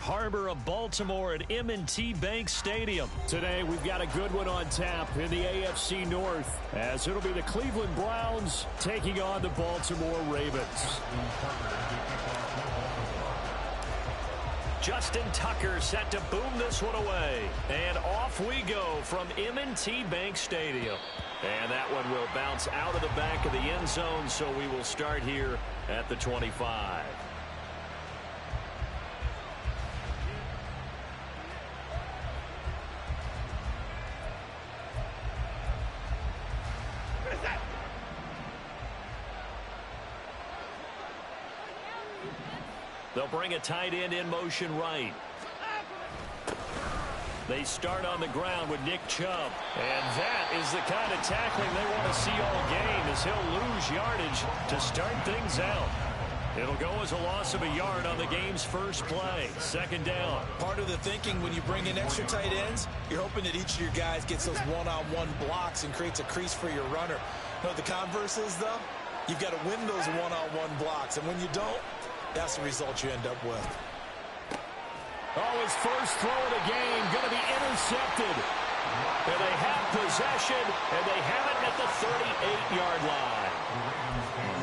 Harbor of Baltimore at M&T Bank Stadium. Today, we've got a good one on tap in the AFC North, as it'll be the Cleveland Browns taking on the Baltimore Ravens. Justin Tucker set to boom this one away. And off we go from M&T Bank Stadium. And that one will bounce out of the back of the end zone, so we will start here at the 25. They'll bring a tight end in motion right. They start on the ground with Nick Chubb. And that is the kind of tackling they want to see all game, as he'll lose yardage to start things out. It'll go as a loss of a yard on the game's first play. Second down. Part of the thinking when you bring in extra tight ends, you're hoping that each of your guys gets those one-on-one blocks and creates a crease for your runner. You know what the converse is, though? You've got to win those one-on-one blocks. And when you don't, that's the result you end up with. Oh, his first throw of the game going to be intercepted. And they have possession, and they have it at the 38-yard line.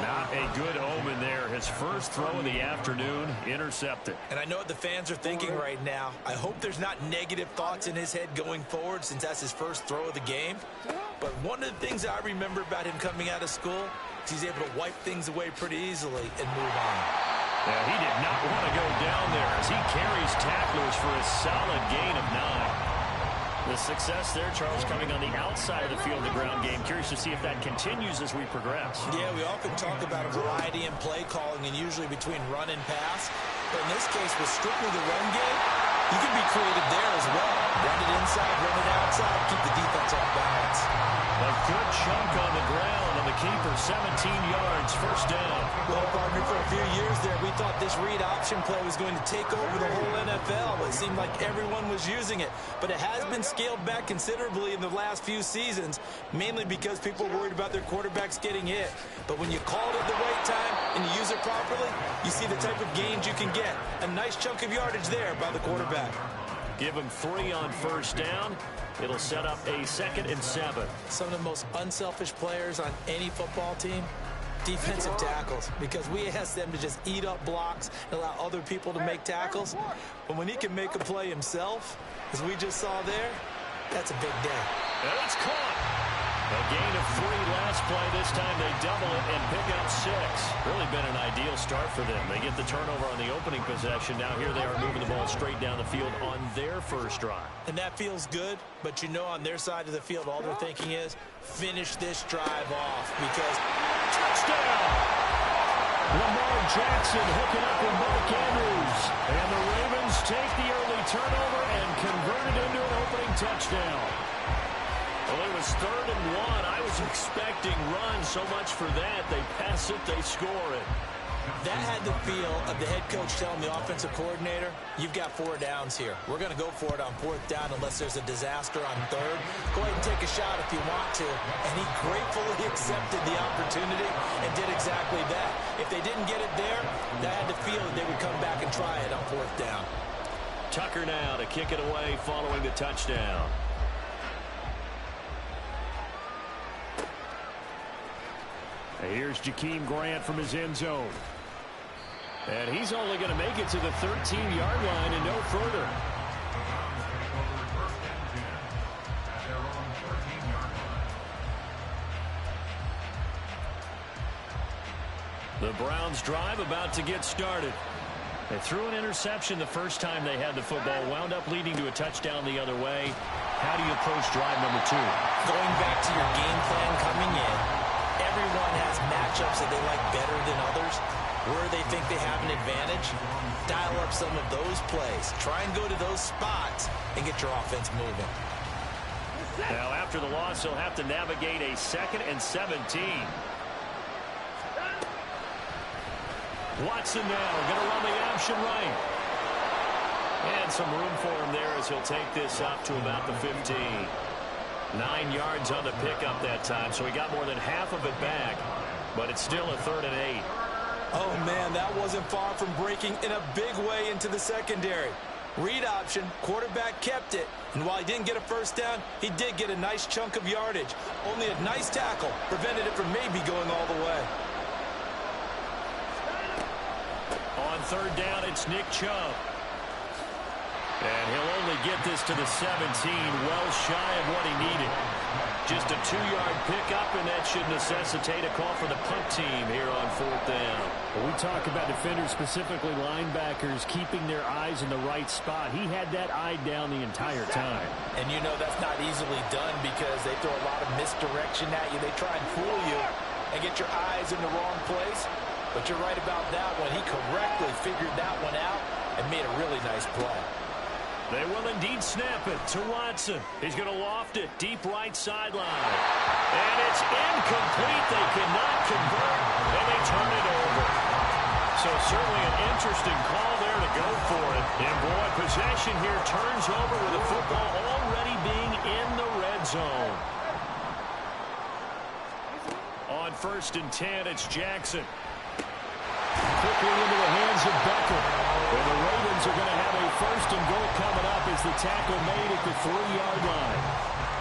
Not a good omen there. His first throw of the afternoon, intercepted. And I know what the fans are thinking right now. I hope there's not negative thoughts in his head going forward, since that's his first throw of the game. But one of the things I remember about him coming out of school is he's able to wipe things away pretty easily and move on. Yeah, he did not want to go down there as he carries tacklers for a solid gain of 9. The success there, Charles, coming on the outside of the field, the ground game. Curious to see if that continues as we progress. Yeah, we often talk about a variety in play calling and usually between run and pass. But in this case, with strictly the run game, you can be creative there as well. Run it inside, run it outside, keep the defense off balance. A good chunk on the ground, and the keeper 17 yards, first down. Well, partner, for a few years there, we thought this read option play was going to take over the whole NFL. It seemed like everyone was using it. But it has been scaled back considerably in the last few seasons, mainly because people are worried about their quarterbacks getting hit. But when you call it at the right time and you use it properly, you see the type of gains you can get. A nice chunk of yardage there by the quarterback. Give him 3 on first down. It'll set up a 2nd and 7. Some of the most unselfish players on any football team, defensive tackles, because we ask them to just eat up blocks and allow other people to make tackles. But when he can make a play himself, as we just saw there, that's a big day. And it's caught. A gain of 3 last play. This time they double it and pick up 6. Really been an ideal start for them. They get the turnover on the opening possession. Now here they are moving the ball straight down the field on their first drive. And that feels good, but you know on their side of the field all they're thinking is finish this drive off, because touchdown! Lamar Jackson hooking up with Mark Andrews. And the Ravens take the early turnover and convert it into an opening touchdown. Well, it was 3rd and 1. I was expecting runs, so much for that. They pass it, they score it. That had the feel of the head coach telling the offensive coordinator, you've got 4 downs here. We're going to go for it on 4th down unless there's a disaster on 3rd. Go ahead and take a shot if you want to. And he gratefully accepted the opportunity and did exactly that. If they didn't get it there, that had the feel that they would come back and try it on 4th down. Tucker now to kick it away following the touchdown. Here's Jakeem Grant from his end zone. And he's only going to make it to the 13-yard line and no further. The Browns drive about to get started. They threw an interception the first time they had the football, wound up leading to a touchdown the other way. How do you approach drive number 2? Going back to your game plan coming in. Everyone has matchups that they like better than others. Where they think they have an advantage, dial up some of those plays. Try and go to those spots and get your offense moving. Now, after the loss, he'll have to navigate a 2nd and 17. Watson now going to run the option right. And some room for him there as he'll take this up to about the 15. 9 yards on the pickup that time, so he got more than half of it back, but it's still a 3rd and 8. Oh, man, that wasn't far from breaking in a big way into the secondary. Read option, quarterback kept it. And while he didn't get a first down, he did get a nice chunk of yardage. Only a nice tackle prevented it from maybe going all the way. On third down, it's Nick Chubb. And he'll only get this to the 17, well shy of what he needed. Just a 2-yard pickup, and that should necessitate a call for the punt team here on fourth down. When we talk about defenders, specifically linebackers, keeping their eyes in the right spot. He had that eye down the entire time. And you know that's not easily done because they throw a lot of misdirection at you. They try and fool you and get your eyes in the wrong place. But you're right about that one. He correctly figured that one out and made a really nice play. They will indeed snap it to Watson. He's going to loft it deep right sideline. And it's incomplete. They cannot convert, and they turn it over. So certainly an interesting call there to go for it. And boy, possession here turns over with the football already being in the red zone. On 1st and 10, it's Jackson. Quickly into the hands of Becker. And the Ravens are going to have a 1st and goal coming up as the tackle made at the 3-yard line.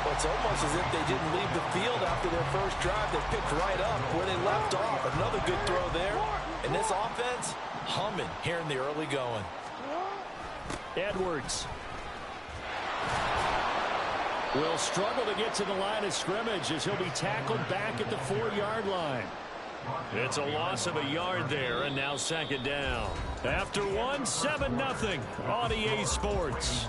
Well, it's almost as if they didn't leave the field after their first drive. They picked right up where they left off. Another good throw there. And this offense, humming here in the early going. Edwards will struggle to get to the line of scrimmage as he'll be tackled back at the 4-yard line. It's a loss of a yard there, and now 2nd down. After 1, 7-0 on EA Sports.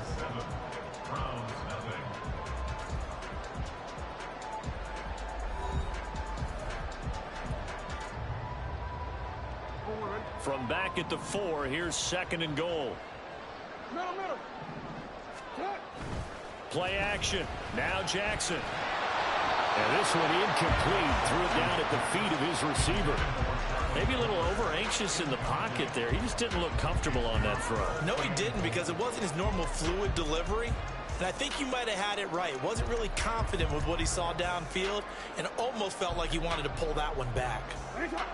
From back at the 4, here's 2nd and goal. Play action. Now Jackson. And this one incomplete. Threw it down at the feet of his receiver. Maybe a little over-anxious in the pocket there. He just didn't look comfortable on that throw. No, he didn't, because it wasn't his normal fluid delivery. And I think you might have had it right. Wasn't really confident with what he saw downfield and almost felt like he wanted to pull that one back.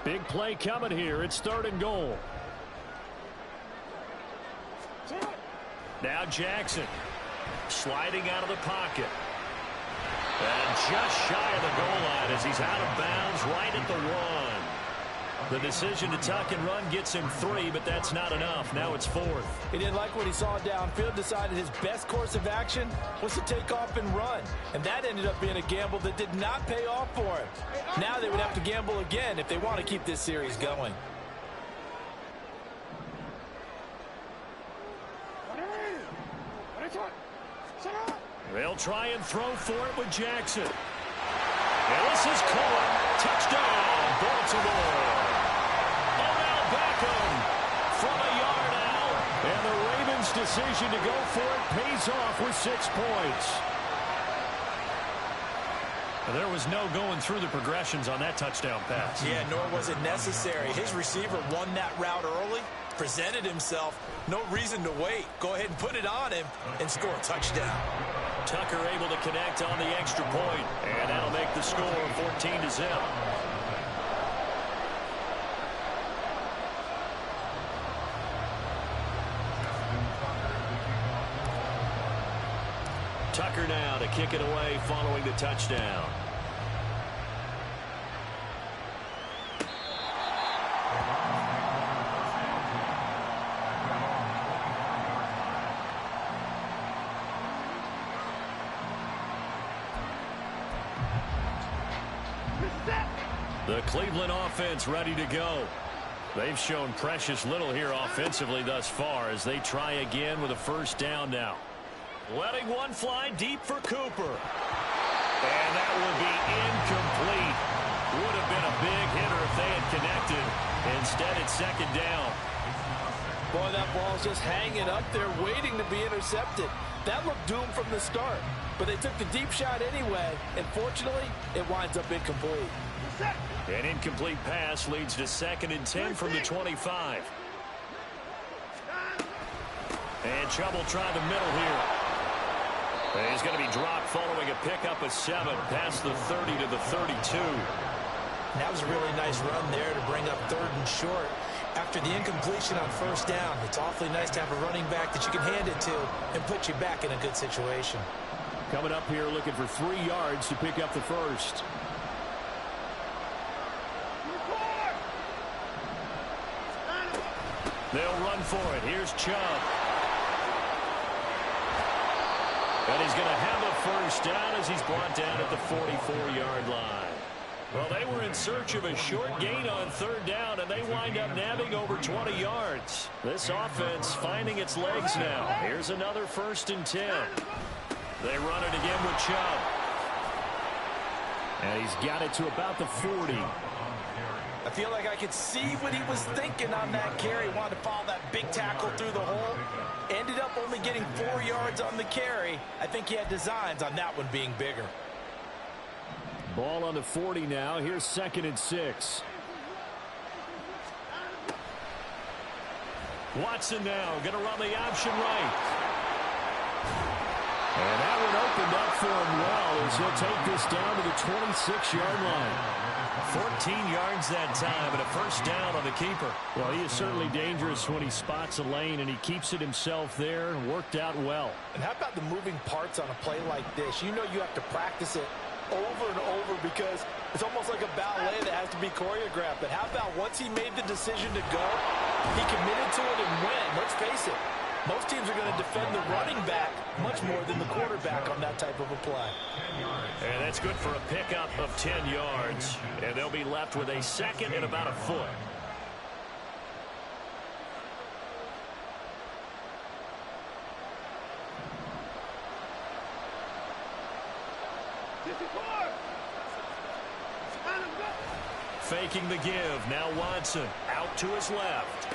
Big play coming here. It's 3rd and goal. Now Jackson sliding out of the pocket. And just shy of the goal line as he's out of bounds right at the 1. The decision to tuck and run gets him 3, but that's not enough. Now it's 4th. He didn't like what he saw downfield, decided his best course of action was to take off and run. And that ended up being a gamble that did not pay off for him. Now they would have to gamble again if they want to keep this series going. They'll try and throw for it with Jackson. And this is caught. Touchdown, Baltimore. Odell Beckham from a yard out. And the Ravens' decision to go for it pays off with 6 points. There was no going through the progressions on that touchdown pass. Yeah, nor was it necessary. His receiver won that route early, presented himself. No reason to wait. Go ahead and put it on him and score a touchdown. Tucker able to connect on the extra point, and that'll make the score 14-0. Tucker now to kick it away following the touchdown. The Cleveland offense ready to go. They've shown precious little here offensively thus far as they try again with a 1st down now. Letting one fly deep for Cooper. And that will be incomplete. Would have been a big hitter if they had connected. Instead, it's 2nd down. Boy, that ball's just hanging up there waiting to be intercepted. That looked doomed from the start. But they took the deep shot anyway, and fortunately, it winds up incomplete. An incomplete pass leads to 2nd and 10 from the 25. And Chubb will try the middle here. And he's going to be dropped following a pickup of 7 past the 30 to the 32. That was a really nice run there to bring up 3rd and short. After the incompletion on first down, it's awfully nice to have a running back that you can hand it to and put you back in a good situation. Coming up here looking for 3 yards to pick up the first. They'll run for it. Here's Chubb. And he's going to have a first down as he's brought down at the 44-yard line. Well, they were in search of a short gain on third down, and they wind up nabbing over 20 yards. This offense finding its legs now. Here's another 1st and 10. They run it again with Chubb. And he's got it to about the 40. I feel like I could see what he was thinking on that carry. Wanted to follow that big tackle through the hole. Ended up only getting 4 yards on the carry. I think he had designs on that one being bigger. Ball on the 40 now. Here's 2nd and 6. Watson now going to run the option right. And that one opened up for him well as he'll take this down to the 26-yard line. 14 yards that time and a first down on the keeper. Well, he is certainly dangerous when he spots a lane, and he keeps it himself there and worked out well. And how about the moving parts on a play like this? You know you have to practice it over and over because it's almost like a ballet that has to be choreographed. But how about once he made the decision to go, he committed to it and went. Let's face it, most teams are going to defend the running back much more than the quarterback on that type of a play. And that's good for a pickup of 10 yards. And they'll be left with a 2nd and about a foot. Faking the give. Now Watson out to his left.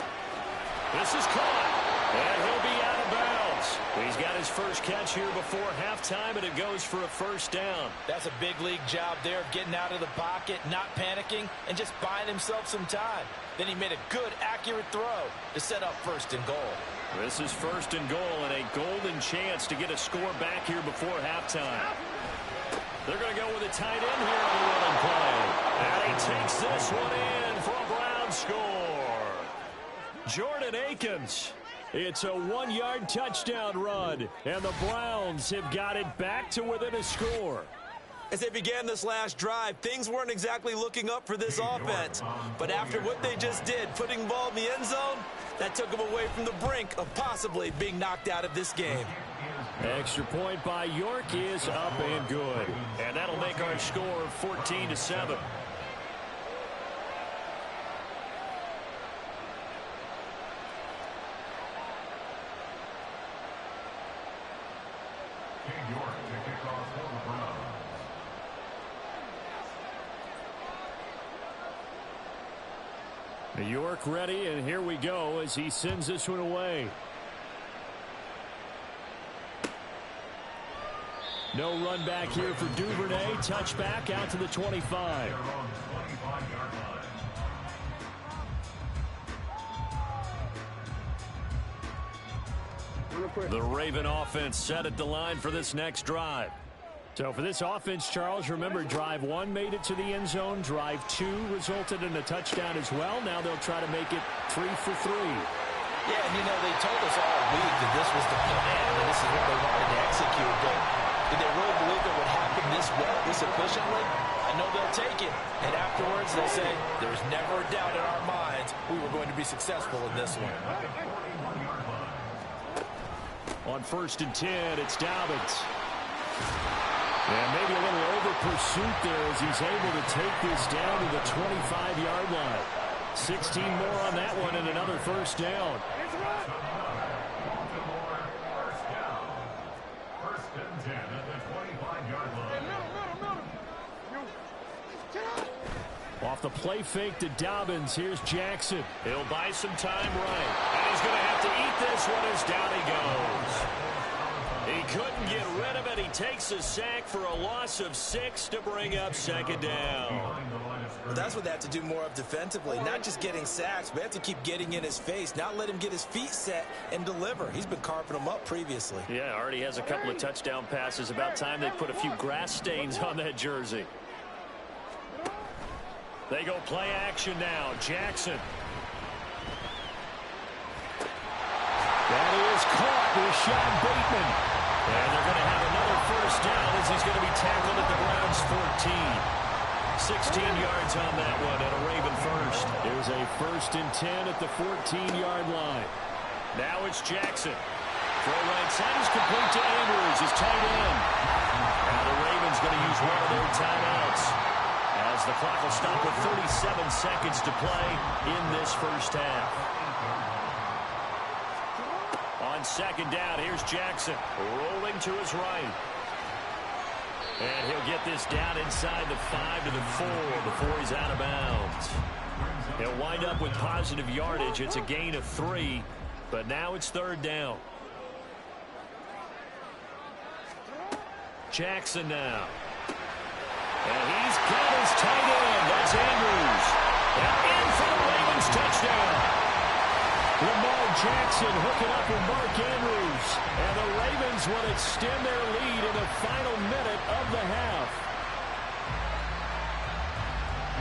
This is caught. And he'll be out of bounds. He's got his first catch here before halftime, and it goes for a first down. That's a big league job there of getting out of the pocket, not panicking, and just buying himself some time. Then he made a good, accurate throw to set up 1st and goal. This is 1st and goal and a golden chance to get a score back here before halftime. They're going to go with a tight end here on the running play. And he takes this one in for a Brown score. Jordan Akins. It's a 1-yard touchdown run, and the Browns have got it back to within a score. As they began this last drive, things weren't exactly looking up for this offense. But after what they just did, putting the ball in the end zone, that took them away from the brink of possibly being knocked out of this game. Extra point by York is up and good. And that'll make our score 14-7. York ready, and here we go as he sends this one away. No run back here for Duvernay. Touchback out to the 25. The Raven offense set at the line for this next drive. So for this offense, Charles, remember drive 1 made it to the end zone. Drive 2 resulted in a touchdown as well. Now they'll try to make it 3 for 3. Yeah, and you know, they told us all week that this was the plan and this is what they wanted to execute. But did they really believe it would happen this well, this efficiently? I know they'll take it. And afterwards they'll say, there's never a doubt in our minds we were going to be successful in this one. On 1st and 10, it's Dobbins. And maybe a little over pursuit there as he's able to take this down to the 25-yard line. 16 more on that one and another first down. Off the play fake to Dobbins, here's Jackson. He'll buy some time right. And he's going to have to eat this one as down he goes. He couldn't get rid of it. He takes a sack for a loss of 6 to bring up 2nd down. Well, that's what they have to do more of defensively. Not just getting sacks, but have to keep getting in his face. Not let him get his feet set and deliver. He's been carving them up previously. Yeah, already has a couple of touchdown passes. About time they put a few grass stains on that jersey. They go play action now. Jackson. caught with Sean Bateman. And they're going to have another first down as he's going to be tackled at the Browns' 14. 16 yards on that one and a Raven first. It was a 1st and 10 at the 14-yard line. Now it's Jackson. Throw right side is complete to Andrews, his tight end. Now the Ravens going to use one of their timeouts as the clock will stop with 37 seconds to play in this first half. On 2nd down, here's Jackson rolling to his right. And he'll get this down inside the 5 to the 4 before he's out of bounds. He'll wind up with positive yardage. It's a gain of 3, but now it's 3rd down. Jackson now. And he's got his tight end. That's Andrews. And in for the Ravens touchdown. Lamar Jackson hooking up with Mark Andrews. And the Ravens will extend their lead in the final minute of the half.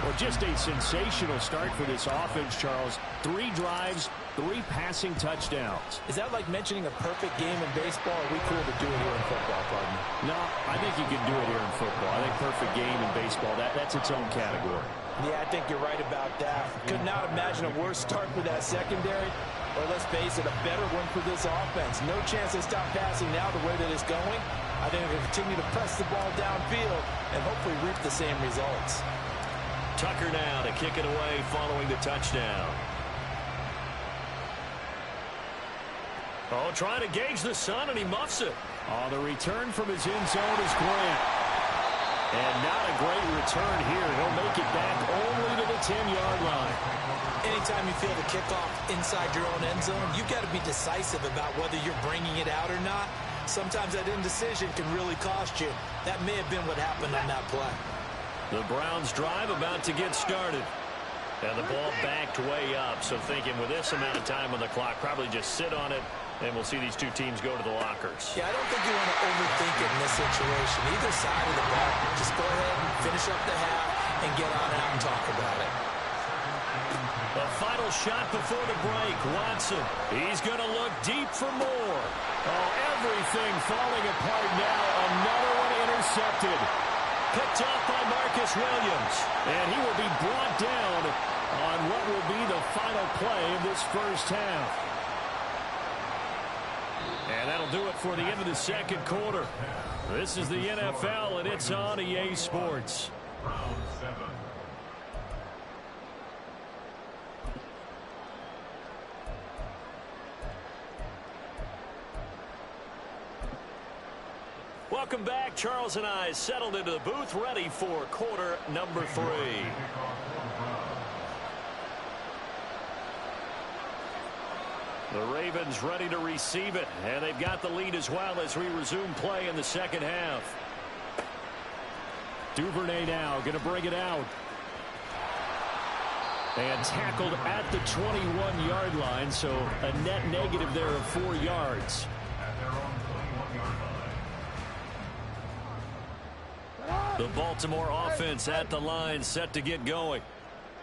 Well, just a sensational start for this offense, Charles. 3 drives, 3 passing touchdowns. Is that like mentioning a perfect game in baseball? Or are we cool to do it here in football, partner? No, I think you can do it here in football. I think perfect game in baseball, that's its own category. Yeah, I think you're right about that. Could not imagine a worse start for that secondary. Or let's face it, a better one for this offense. No chance to stop passing now the way that it's going. I think they'll continue to press the ball downfield and hopefully reap the same results. Tucker now to kick it away following the touchdown. Oh, trying to gauge the sun, and he muffs it. Oh, the return from his end zone is Grant. And not a great return here. He'll make it back only to the 10-yard line. Anytime you feel the kickoff inside your own end zone, you've got to be decisive about whether you're bringing it out or not. Sometimes that indecision can really cost you. That may have been what happened on that play. The Browns drive about to get started. And the ball backed way up. So thinking with this amount of time on the clock, probably just sit on it, and we'll see these two teams go to the lockers. Yeah, I don't think you want to overthink it in this situation. Either side of the ball. Just go ahead and finish up the half and get on out and talk about it. The final shot before the break. Watson. He's going to look deep for more. Oh, everything falling apart now. Another one intercepted. Picked off by Marcus Williams. And he will be brought down on what will be the final play of this first half. And that'll do it for the end of the second quarter. This is the NFL, and it's on EA Sports. Welcome back. Charles and I settled into the booth, ready for quarter number 3. The Ravens ready to receive it, and they've got the lead as well as we resume play in the second half. Duvernay now going to bring it out. And tackled at the 21-yard line, so a net negative there of 4 yards. The Baltimore offense at the line, set to get going.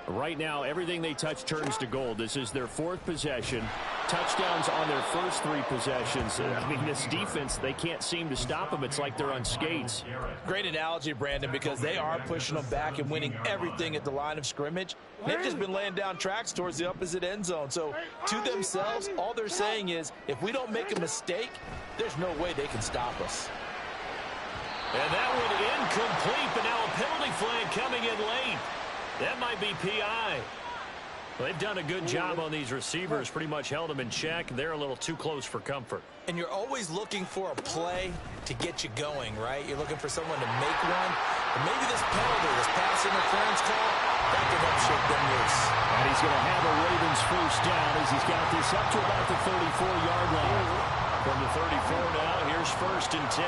Right now, everything they touch turns to gold. This is their 4th possession. Touchdowns on their first 3 possessions. I mean, this defense, they can't seem to stop them. It's like they're on skates. Great analogy, Brandon, because they are pushing them back and winning everything at the line of scrimmage. They've just been laying down tracks towards the opposite end zone. So, to themselves, all they're saying is, if we don't make a mistake, there's no way they can stop us. And that one incomplete, but now a penalty flag coming in late. That might be PI. Well, they've done a good job on these receivers, pretty much held them in check. They're a little too close for comfort. And you're always looking for a play to get you going, right? You're looking for someone to make one. But maybe this penalty, this pass interference call, that could help shake them loose. And he's going to have a Ravens first down as he's got this up to about the 34-yard line. From the 34 now, here's 1st and 10.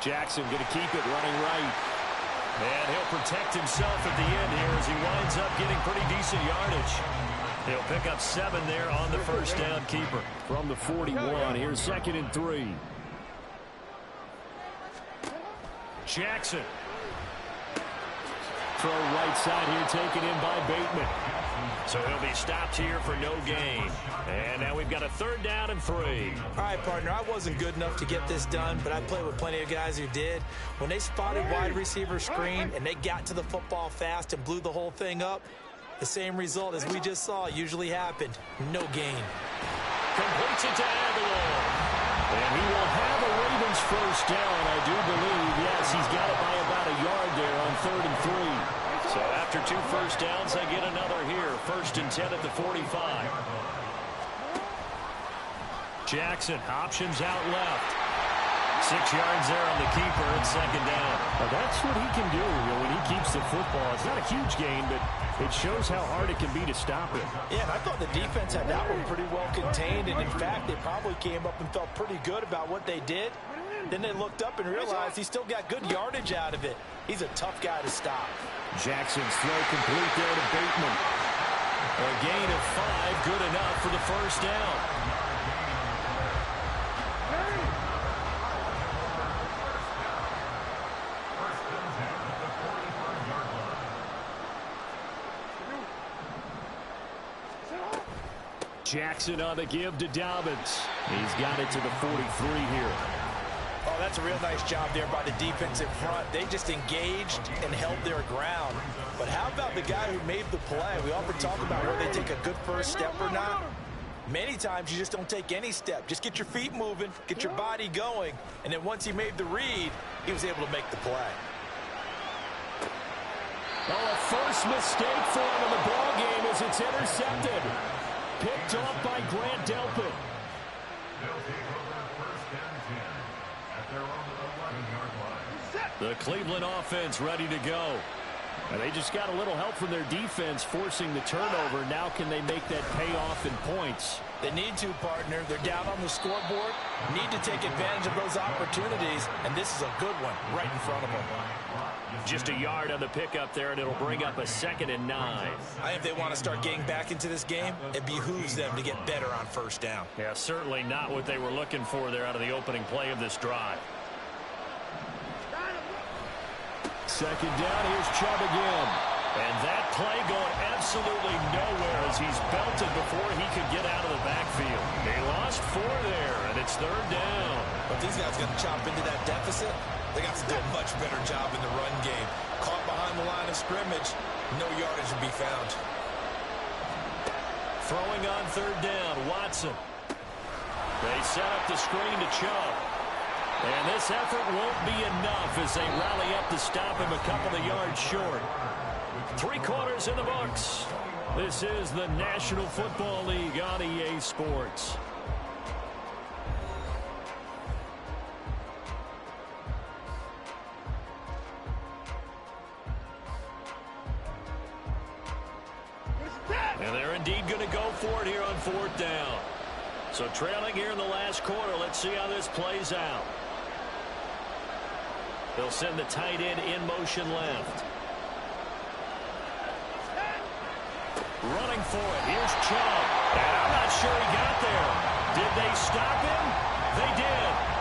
Jackson going to keep it running right. And he'll protect himself at the end here as he winds up getting pretty decent yardage. He'll pick up 7 there on the first down keeper. From the 41, here's 2nd and 3. Jackson. Throw right side here taken in by Bateman. So he'll be stopped here for no gain. And now we've got a 3rd down and 3. All right, partner, I wasn't good enough to get this done, but I played with plenty of guys who did. When they spotted wide receiver screen and they got to the football fast and blew the whole thing up, the same result as we just saw usually happened. No gain. Completes it to Aguilar. And he will have a Ravens 1st down, I do believe. Yes, he's got it by about a yard there on 3rd and 3. So after 2 first downs, they get another here. 1st and 10 at the 45. Jackson options out left. 6 yards there on the keeper at 2nd down. Well, that's what he can do when he keeps the football. It's not a huge gain, but it shows how hard it can be to stop him. Yeah, and I thought the defense had that one pretty well contained, and in fact, they probably came up and felt pretty good about what they did. Then they looked up and realized he still got good yardage out of it. He's a tough guy to stop. Jackson's throw complete there to Bateman. A gain of 5, good enough for the 1st down. Jackson on the give to Dobbins. He's got it to the 43 here. Oh, that's a real nice job there by the defensive front. They just engaged and held their ground. But how about the guy who made the play? We often talk about whether they take a good first step or not. Many times you just don't take any step. Just get your feet moving, get your body going, and then once he made the read, he was able to make the play. Oh, a first mistake for him in the ball game as it's intercepted. Picked off by Grant Delpit. The Cleveland offense ready to go. And they just got a little help from their defense forcing the turnover. Now can they make that pay off in points? They need to, partner. They're down on the scoreboard. Need to take advantage of those opportunities, and this is a good one right in front of them. Just a yard on the pickup there, and it'll bring up a 2nd and 9. I think if they want to start getting back into this game, it behooves them to get better on 1st down. Yeah, certainly not what they were looking for there out of the opening play of this drive. 2nd down, here's Chubb again. And that play going absolutely nowhere as he's belted before he could get out of the backfield. They lost 4 there, and it's 3rd down. But these guys going to chop into that deficit. They got to do a much better job in the run game. Caught behind the line of scrimmage, no yardage will be found. Throwing on 3rd down, Watson. They set up the screen to Chubb. And this effort won't be enough as they rally up to stop him a couple of yards short. 3 quarters in the books. This is the National Football League on EA Sports. And they're indeed going to go for it here on 4th down. So trailing here in the last quarter. Let's see how this plays out. They'll send the tight end in motion left. Running for it. Here's Chubb. And I'm not sure he got there. Did they stop him? They did.